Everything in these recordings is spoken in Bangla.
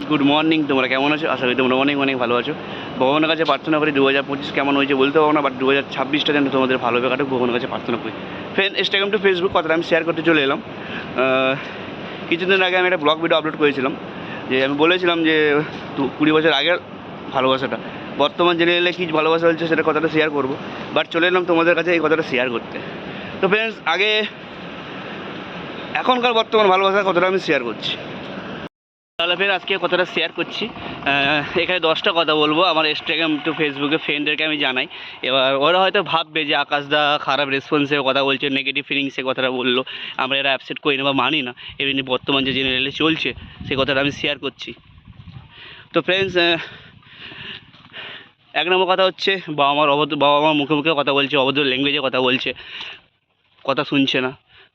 গুড মর্নিং, তোমরা কেমন আছো? আশা করি তোমরা অনেক অনেক ভালো আছো। ভগবানের কাছে প্রার্থনা করি 2025 কেমন হয়েছে বলতে পারবো না, বাট 2026টা যেন তোমাদের ভালোভাবে কাটুক, ভগবানের কাছে প্রার্থনা করি। ফ্রেন্ড, ইনস্টাগ্রাম টু ফেসবুক কথাটা আমি শেয়ার করতে চলে এলাম। কিছুদিন আগে আমি একটা ব্লগ ভিডিও আপলোড করেছিলাম, যে আমি বলেছিলাম যে 20 বছর আগের ভালোবাসাটা বর্তমান জেনে এলে কী ভালোবাসা হচ্ছে সেটা কথাটা শেয়ার করবো, বাট চলে এলাম তোমাদের কাছে এই কথাটা শেয়ার করতে। তো ফ্রেন্ডস, এখনকার বর্তমান ভালোবাসার কথাটা আমি শেয়ার করছি। তাহলে ফের আজকে কথাটা শেয়ার করছি। এখানে 10টা কথা বলবো আমার ইনস্টাগ্রাম টু ফেসবুকে ফ্রেন্ডদেরকে আমি জানাই। এবার ওরা হয়তো ভাববে যে আকাশদা খারাপ রেসপন্সে কথা বলছে, নেগেটিভ ফিলিংসে কথাটা বললো, আমরা এরা অ্যাপসেট করি না বা মানি না। এমনি বর্তমান যে জেনারেলে চলছে সে কথাটা আমি শেয়ার করছি। তো ফ্রেন্ডস, এক নম্বর কথা হচ্ছে বাবা মার মুখে মুখে কথা বলছে, অভদ্র ল্যাঙ্গুয়েজে কথা বলছে, কথা শুনছে না।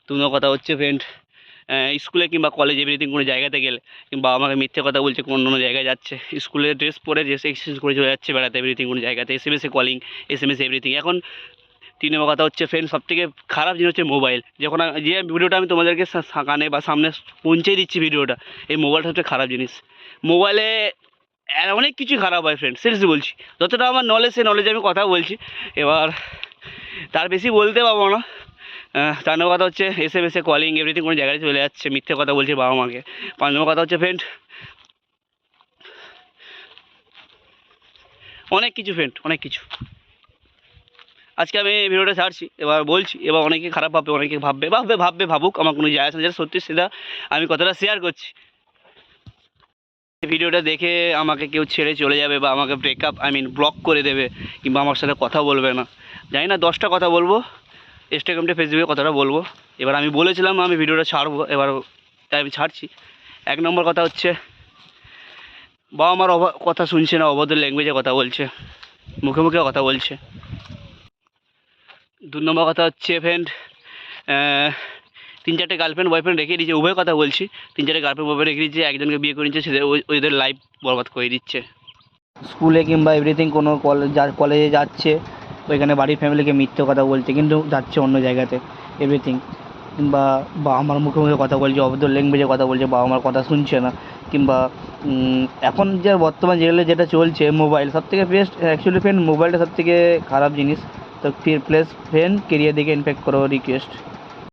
2 নম্বর কথা হচ্ছে ফ্রেন্ড, স্কুলে কিংবা কলেজে এভরিথিং কোনো জায়গাতে গেলে কিংবা আমাকে মিথ্যে কথা বলছে, কোনো অন্য জায়গায় যাচ্ছে, স্কুলের ড্রেস পরে ড্রেস এক্সচেঞ্জ করে চলে যাচ্ছে বেড়াতে এভরিথিং কোনো জায়গাতে, এসএমএসে কলিং, এসএমএস এভরিথিং। এখন 3 নম্বর কথা হচ্ছে ফ্রেন্ড, সবথেকে খারাপ জিনিস হচ্ছে মোবাইল। যখন যে ভিডিওটা আমি তোমাদেরকে কানে বা সামনে পৌঁছে দিচ্ছি ভিডিওটা, এই মোবাইলটা হচ্ছে খারাপ জিনিস। মোবাইলে অনেক কিছু খারাপ হয় ফ্রেন্ড, সিরিয়াসলি বলছি। যতটা আমার নলেজ, সেই নলেজে আমি কথা বলছি। এবার তার বেশি বলতে পারবো না। 4 নম্বর কথা হচ্ছে এসএমএসে কলিং এভরিথিং কোনো জায়গায় চলে যাচ্ছে, মিথ্যে কথা বলছে বাবা মাকে। 5 নম্বর কথা হচ্ছে ফ্রেন্ড, অনেক কিছু ফ্রেন্ড, অনেক কিছু। আজকে আমি ভিডিওটা ছাড়ছি, এবার বলছি, এবার অনেকে খারাপ ভাববে, অনেকে ভাবুক, আমার কোনো যায় আসে না, যেটা সত্যি সেটা আমি কথাটা শেয়ার করছি। ভিডিওটা দেখে আমাকে কেউ ছেড়ে চলে যাবে বা আমাকে ব্লক করে দেবে কিংবা আমার সাথে কথা বলবে না, জানি না। 10টা কথা বলবো ইনস্টাগ্রামে ফেসবুকে কথাটা বলবো। এবার আমি বলেছিলাম আমি ভিডিওটা ছাড়বো, এবার তাই আমি ছাড়ছি। 1 নম্বর কথা হচ্ছে বাবা মার কথা শুনছে না, অভদ্র ল্যাঙ্গুয়েজে কথা বলছে, মুখে মুখে কথা বলছে। 2 নম্বর কথা হচ্ছে ফ্রেন্ড, 3-4টে গার্লফ্রেন্ড বয়ফ্রেন্ড রেখে দিচ্ছে, উভয় কথা বলছি। 3-4টে গার্লফ্রেন্ড বয়ফ্রেন্ড রেখে দিচ্ছে, একজনকে বিয়ে করে নিচ্ছে, সেদের ওদের লাইফ বরবাদ করে দিচ্ছে। স্কুলে কিংবা এভরিথিং কোনো কলেজে যাচ্ছে, ওইখানে বাড়ির ফ্যামিলিকে মিথ্যে কথা বলছে, কিন্তু যাচ্ছে অন্য জায়গাতে এভরিথিং। কিংবা বাবা মার মুখে মুখে কথা বলছে, অভদ্র ল্যাঙ্গুয়েজে কথা বলছে, বাবা মার কথা শুনছে না। কিংবা এখন যে বর্তমান জেনারেলে যেটা চলছে মোবাইল, সবথেকে বেস্ট অ্যাকচুয়ালি ফ্রেন্ড মোবাইলটা সবথেকে খারাপ জিনিস। তো প্লিজ ফ্রেন্ড, কেরিয়ার দিকে ইনফেক্ট করো রিকোয়েস্ট।